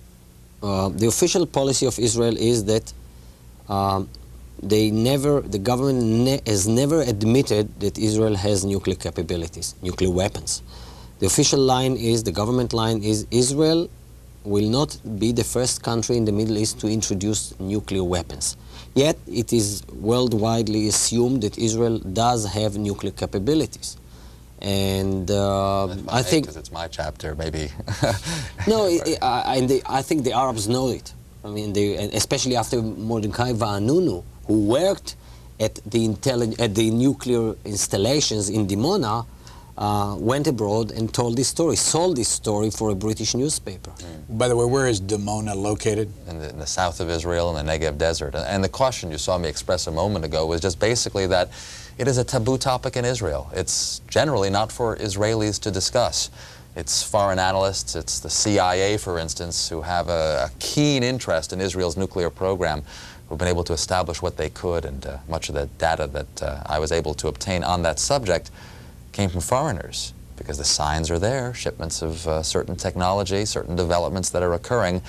C: The official policy of Israel is that the government has never admitted that Israel has nuclear capabilities, nuclear weapons. The official line is, the government line is, Israel will not be the first country in the Middle East to introduce nuclear weapons. Yet it is worldwide assumed that Israel does have nuclear capabilities. And I think...
D: because it's my chapter, maybe.
C: No, I think the Arabs know it. I mean, especially after Mordechai Vanunu, who worked at the nuclear installations in Dimona, went abroad and told this story, sold this story for a British newspaper.
B: By the way, where is Dimona located?
D: In the south of Israel, in the Negev Desert. And the caution you saw me express a moment ago was just basically that it is a taboo topic in Israel. It's generally not for Israelis to discuss. It's foreign analysts, it's the CIA, for instance, who have a keen interest in Israel's nuclear program, who've been able to establish what they could, and much of the data that I was able to obtain on that subject came from foreigners, because the signs are there, shipments of certain technology, certain developments that are occurring.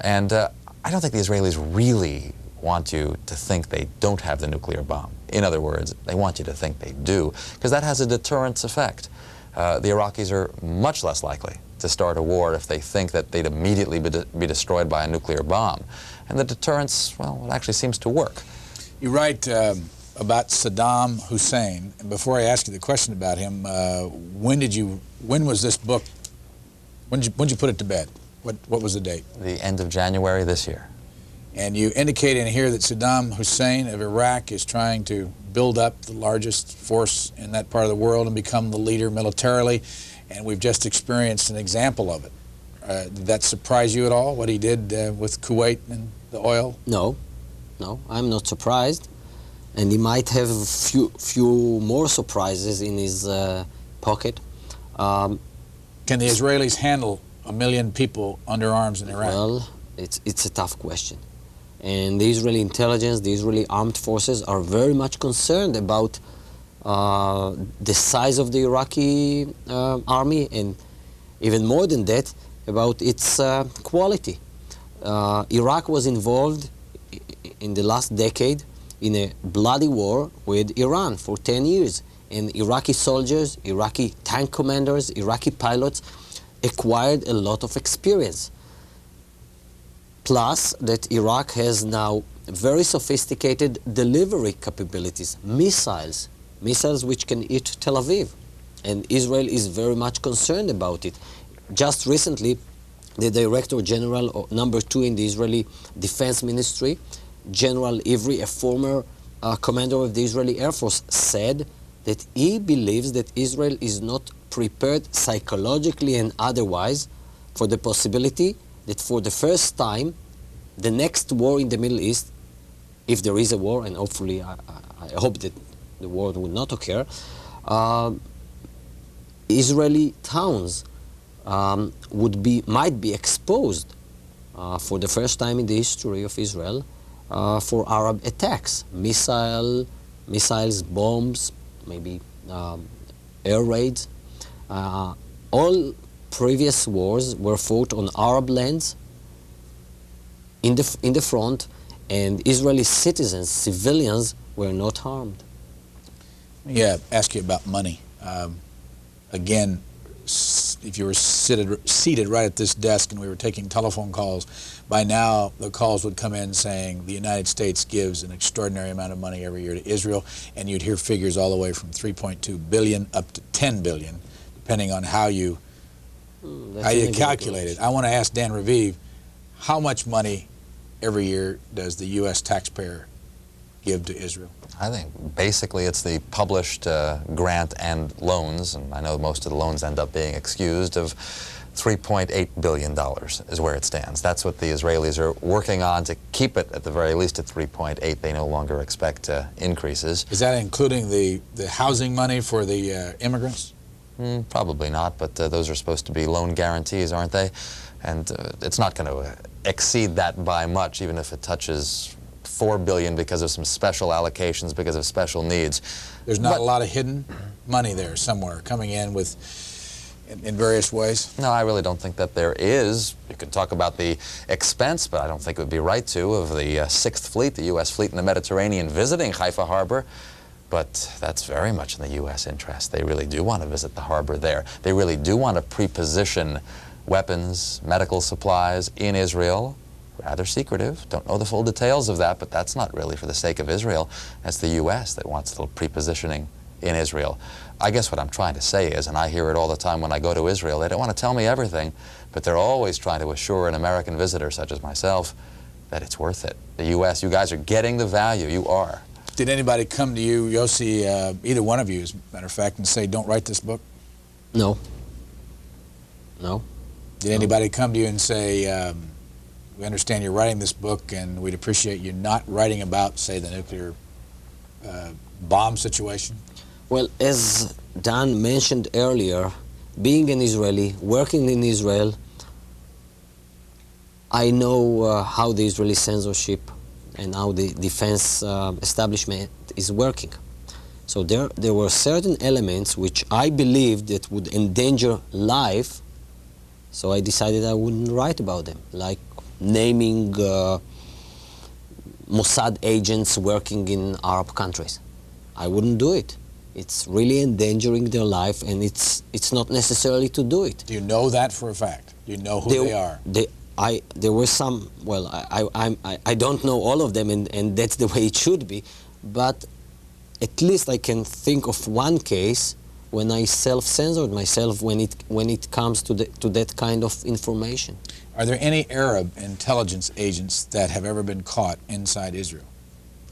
D: And I don't think the Israelis really want you to think they don't have the nuclear bomb. In other words, they want you to think they do, because that has a deterrence effect. The Iraqis are much less likely to start a war if they think that they'd immediately be destroyed by a nuclear bomb. And the deterrence, well, it actually seems to work.
B: You write about Saddam Hussein, and before I ask you the question about him, when was this book, when did you put it to bed? What was the date?
D: The end of January this year.
B: And you indicate in here that Saddam Hussein of Iraq is trying to build up the largest force in that part of the world and become the leader militarily, and we've just experienced an example of it. Did that surprise you at all, what he did with Kuwait and the oil?
C: No, I'm not surprised. And he might have a few more surprises in his pocket.
B: Can the Israelis handle 1 million people under arms in Iraq?
C: Well, it's a tough question. And the Israeli intelligence, the Israeli armed forces are very much concerned about the size of the Iraqi army, and even more than that, about its quality. Iraq was involved in the last decade in a bloody war with Iran for 10 years. And Iraqi soldiers, Iraqi tank commanders, Iraqi pilots acquired a lot of experience. Plus that Iraq has now very sophisticated delivery capabilities, missiles which can hit Tel Aviv. And Israel is very much concerned about it. Just recently, the Director General, number 2 in the Israeli Defense Ministry, General Ivry, a former commander of the Israeli Air Force, said that he believes that Israel is not prepared psychologically and otherwise for the possibility that for the first time, the next war in the Middle East, if there is a war, and hopefully I hope that the war will not occur, Israeli towns might be exposed for the first time in the history of Israel for Arab attacks, missiles, bombs, maybe air raids. All previous wars were fought on Arab lands in the front, and Israeli citizens, civilians, were not harmed.
B: Yeah, ask you about money. Again, if you were seated right at this desk and we were taking telephone calls, by now the calls would come in saying the United States gives an extraordinary amount of money every year to Israel, and you'd hear figures all the way from 3.2 billion up to 10 billion, depending on how you calculate it. I want to ask Dan Raviv, how much money every year does the U.S. taxpayer give to Israel?
D: I think basically it's the published grant and loans, and I know most of the loans end up being excused, of $3.8 billion is where it stands. That's what the Israelis are working on to keep it at the very least at 3.8. They no longer expect increases.
B: Is that including the housing money for the immigrants?
D: Probably not, but those are supposed to be loan guarantees, aren't they? And it's not going to exceed that by much, even if it touches $4 billion because of some special allocations, because of special needs.
B: There's not a lot of hidden money there somewhere coming in with in various ways?
D: No, I really don't think that there is. You could talk about the expense, but I don't think it would be right to, of the 6th Fleet, the U.S. fleet in the Mediterranean visiting Haifa Harbor. But that's very much in the U.S. interest. They really do want to visit the harbor there. They really do want to pre-position weapons, medical supplies in Israel. Rather secretive. Don't know the full details of that, but that's not really for the sake of Israel. That's the U.S. that wants a little pre-positioning in Israel. I guess what I'm trying to say is, and I hear it all the time when I go to Israel, they don't want to tell me everything, but they're always trying to assure an American visitor such as myself that it's worth it. The U.S., you guys are getting the value. You are.
B: Did anybody come to you, Yossi, either one of you, as a matter of fact, and say, don't write this book?
C: No. No.
B: Did anybody come to you and say, we understand you're writing this book and we'd appreciate you not writing about, say, the nuclear bomb situation?
C: Well, as Dan mentioned earlier, being an Israeli, working in Israel, I know how the Israeli censorship and how the defense establishment is working. So there were certain elements which I believed that would endanger life, so I decided I wouldn't write about them, like naming Mossad agents working in Arab countries. I wouldn't do it. It's really endangering their life, and it's not necessarily to do it.
B: Do you know that for a fact? Do you know who they are?
C: There were some, well, I don't know all of them, and that's the way it should be, but at least I can think of one case when I self-censored myself when it comes to that kind of information.
B: Are there any Arab intelligence agents that have ever been caught inside Israel?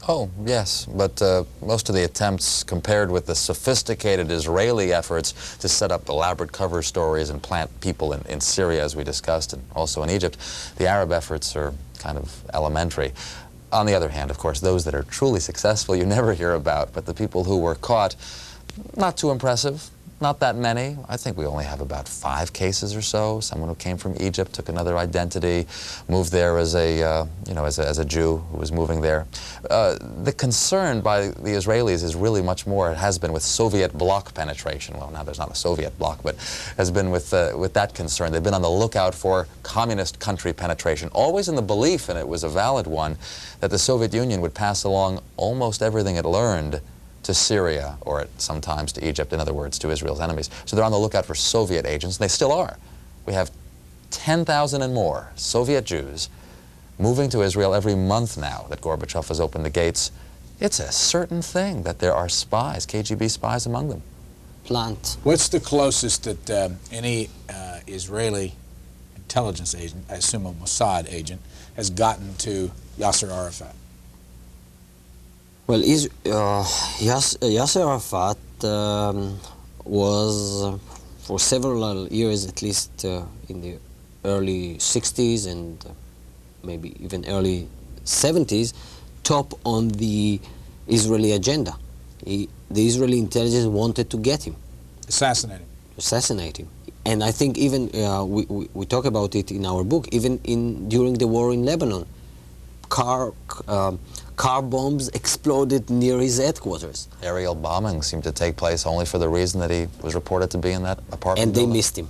D: Oh, yes, but most of the attempts compared with the sophisticated Israeli efforts to set up elaborate cover stories and plant people in Syria, as we discussed, and also in Egypt, the Arab efforts are kind of elementary. On the other hand, of course, those that are truly successful you never hear about, but the people who were caught, not too impressive. Not that many. I think we only have about 5 cases or so. Someone who came from Egypt, took another identity, moved there as a, as a Jew who was moving there. The concern by the Israelis is really much more, it has been with Soviet bloc penetration. Well, now there's not a Soviet bloc, but has been with that concern. They've been on the lookout for communist country penetration, always in the belief, and it was a valid one, that the Soviet Union would pass along almost everything it learned to Syria, or sometimes to Egypt, in other words, to Israel's enemies. So they're on the lookout for Soviet agents, and they still are. We have 10,000 and more Soviet Jews moving to Israel every month now that Gorbachev has opened the gates. It's a certain thing that there are spies, KGB spies among them.
C: Plant.
B: What's the closest that any Israeli intelligence agent, I assume a Mossad agent, has gotten to Yasser Arafat?
C: Well, Yasser Arafat was, for several years at least, in the early 60s and maybe even early 70s, top on the Israeli agenda. The Israeli intelligence wanted to get him. Assassinate him. And I think even, we talk about it in our book, even during the war in Lebanon, car bombs exploded near his headquarters.
D: Aerial bombings seemed to take place only for the reason that he was reported to be in that apartment
C: And they
D: building.
C: missed him.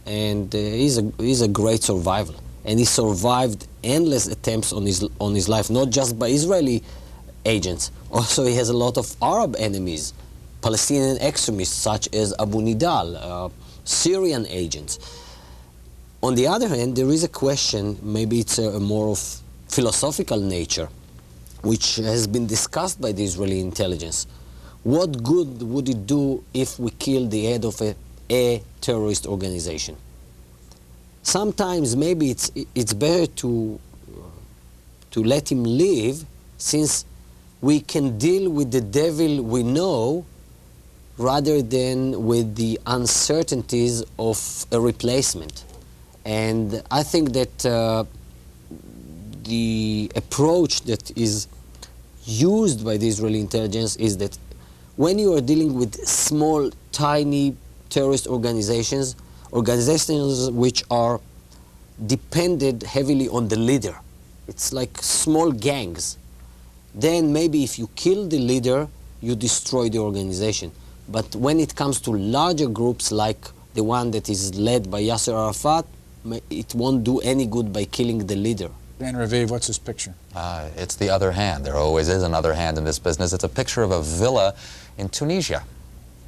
C: And he's a great survivor. And he survived endless attempts on his life, not just by Israeli agents. Also, he has a lot of Arab enemies, Palestinian extremists such as Abu Nidal, Syrian agents. On the other hand, there is a question, maybe it's a more of philosophical nature, which has been discussed by the Israeli intelligence. What good would it do if we kill the head of a terrorist organization? Sometimes maybe it's better to let him live, since we can deal with the devil we know rather than with the uncertainties of a replacement. And I think that the approach that is used by the Israeli intelligence is that when you are dealing with small, tiny terrorist organizations which are dependent heavily on the leader, it's like small gangs, then maybe if you kill the leader, you destroy the organization. But when it comes to larger groups like the one that is led by Yasser Arafat, it won't do any good by killing the leader.
B: Dan Raviv, what's this picture?
D: It's the other hand. There always is another hand in this business. It's a picture of a villa in Tunisia,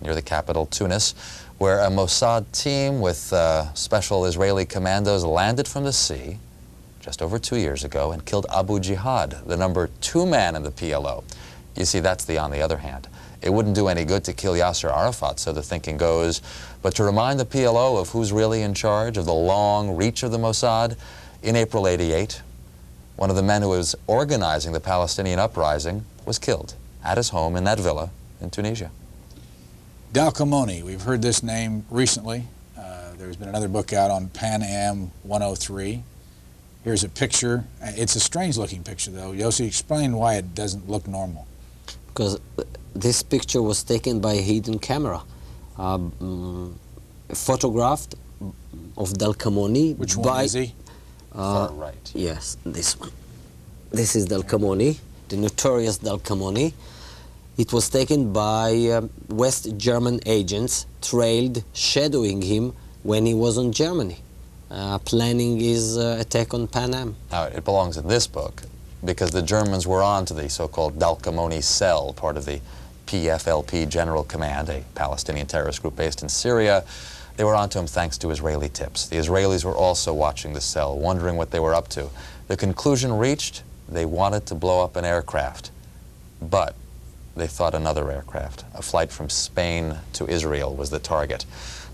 D: near the capital Tunis, where a Mossad team with special Israeli commandos landed from the sea just over 2 years ago and killed Abu Jihad, the number 2 man in the PLO. You see, that's the on the other hand. It wouldn't do any good to kill Yasser Arafat, so the thinking goes, but to remind the PLO of who's really in charge, of the long reach of the Mossad, in April '88, one of the men who was organizing the Palestinian uprising was killed at his home in that villa in Tunisia.
B: Dalkamoni, we've heard this name recently. There's been another book out on Pan Am 103. Here's a picture. It's a strange-looking picture, though. Yossi, explain why it doesn't look normal.
C: Because this picture was taken by a hidden camera, photographed of Dalkamoni.
B: Which one is he?
D: Far right.
C: Yes, this one. This is Dalkamoni, the notorious Dalkamoni. It was taken by West German agents, trailed, shadowing him when he was in Germany, planning his attack on Pan Am.
D: Now, it belongs in this book because the Germans were on to the so-called Dalkamoni cell, part of the PFLP General Command, a Palestinian terrorist group based in Syria. They were onto him thanks to Israeli tips. The Israelis were also watching the cell, wondering what they were up to. The conclusion reached, they wanted to blow up an aircraft, but they thought another aircraft. A flight from Spain to Israel was the target.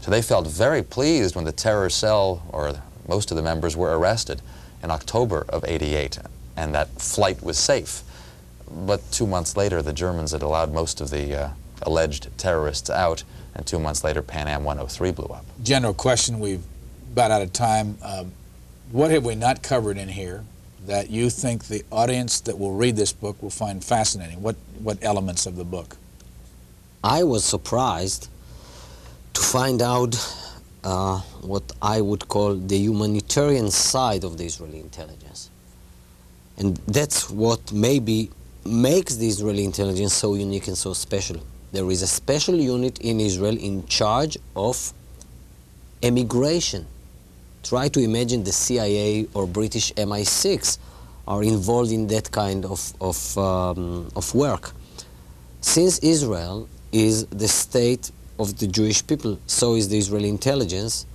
D: So they felt very pleased when the terror cell, or most of the members, were arrested in October of '88, and that flight was safe. But 2 months later, the Germans had allowed most of the alleged terrorists out, and 2 months later, Pan Am 103 blew up.
B: General question, we've about out of time. What have we not covered in here that you think the audience that will read this book will find fascinating? What elements of the book?
C: I was surprised to find out what I would call the humanitarian side of the Israeli intelligence. And that's what maybe makes the Israeli intelligence so unique and so special. There is a special unit in Israel in charge of immigration. Try to imagine the CIA or British MI6 are involved in that kind of work. Since Israel is the state of the Jewish people, so is the Israeli intelligence,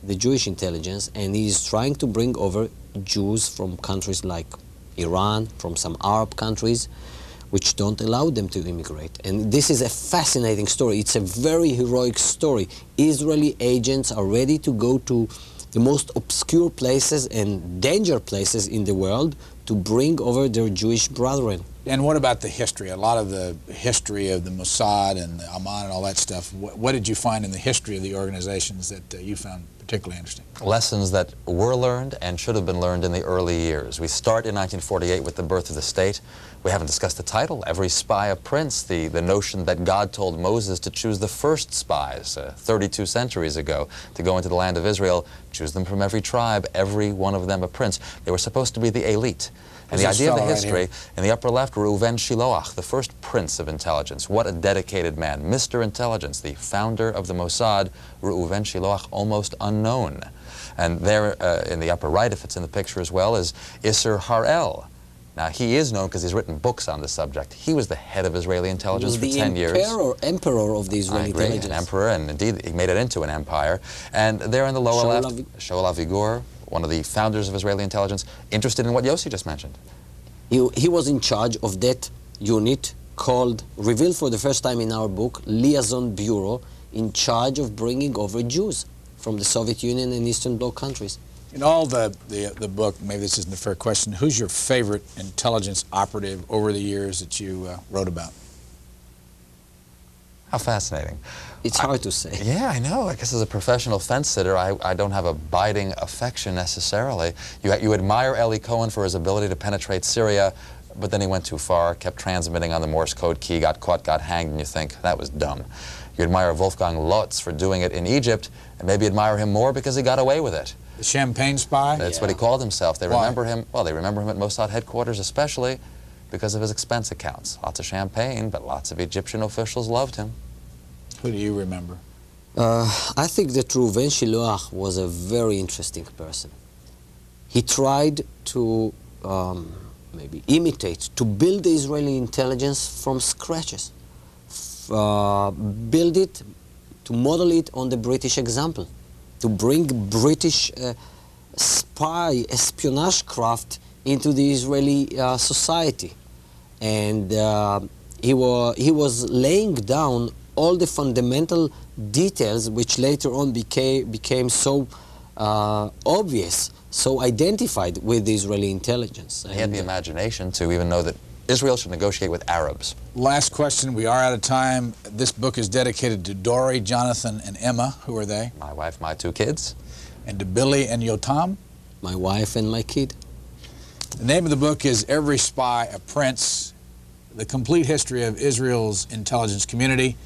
C: the Jewish intelligence, and he is trying to bring over Jews from countries like Iran, from some Arab countries, which don't allow them to immigrate. And this is a fascinating story. It's a very heroic story. Israeli agents are ready to go to the most obscure places and danger places in the world to bring over their Jewish brethren.
B: And what about the history? A lot of the history of the Mossad and the Amman and all that stuff. What did you find in the history of the organizations that you found particularly interesting?
D: Lessons that were learned and should have been learned in the early years. We start in 1948 with the birth of the state. We haven't discussed the title, Every Spy a Prince, the notion that God told Moses to choose the first spies 32 centuries ago to go into the land of Israel, choose them from every tribe, every one of them a prince. They were supposed to be the elite. And the idea of the history, in the upper left, Reuven Shiloach, the first prince of intelligence. What a dedicated man. Mr. Intelligence, the founder of the Mossad, Reuven Shiloach, almost unknown. And there in the upper right, if it's in the picture as well, is Isser Harel. Now, he is known because he's written books on the subject. He was the head of Israeli intelligence for 10 years.
C: He was the emperor of the Israeli intelligence.
D: An emperor, and indeed, he made it into an empire. And there in the lower left, Shaul Avigur, one of the founders of Israeli intelligence, interested in what Yossi just mentioned.
C: He was in charge of that unit called, revealed for the first time in our book, Liaison Bureau, in charge of bringing over Jews from the Soviet Union and Eastern Bloc countries.
B: In all the book, maybe this isn't a fair question, who's your favorite intelligence operative over the years that you wrote about?
D: How fascinating.
C: It's hard to say.
D: Yeah, I know. I guess as a professional fence sitter, I don't have a biting affection necessarily. You admire Eli Cohen for his ability to penetrate Syria, but then he went too far, kept transmitting on the Morse code key, got caught, got hanged, and you think, that was dumb. You admire Wolfgang Lotz for doing it in Egypt, and maybe admire him more because he got away with it.
B: The Champagne Spy?
D: That's what he called himself. They
B: Why?
D: remember him, well, they remember him at Mossad headquarters especially because of his expense accounts. Lots of champagne, but lots of Egyptian officials loved him.
B: Who do you remember?
C: I think that Reuven Shiloach was a very interesting person. He tried to maybe imitate, to build the Israeli intelligence from scratches. Build it, to model it on the British example, to bring British spy, espionage craft into the Israeli society. And he was laying down all the fundamental details which later on became so obvious, so identified with the Israeli intelligence.
D: He had the imagination to even know that Israel should negotiate with Arabs.
B: Last question. We are out of time. This book is dedicated to Dory, Jonathan, and Emma. Who are they?
D: My wife, my 2 kids.
B: And to Billy and Yotam.
C: My wife and my kid.
B: The name of the book is Every Spy a Prince, the complete history of Israel's intelligence community.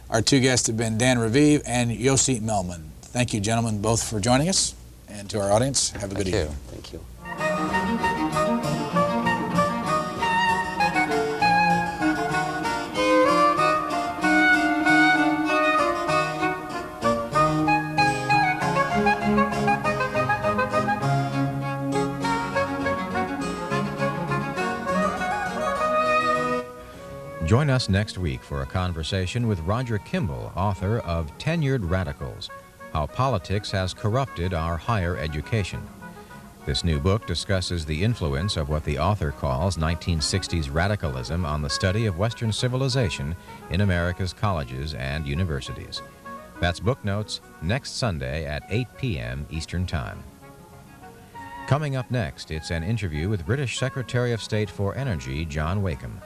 B: Our 2 guests have been Dan Raviv and Yossi Melman. Thank you, gentlemen, both for joining us. And to our audience, have a good evening.
C: Thank you.
A: Join us next week for a conversation with Roger Kimball, author of Tenured Radicals: How Politics Has Corrupted Our Higher Education. This new book discusses the influence of what the author calls 1960s radicalism on the study of Western civilization in America's colleges and universities. That's Booknotes, next Sunday at 8 p.m. Eastern Time. Coming up next, it's an interview with British Secretary of State for Energy, John Wakeham.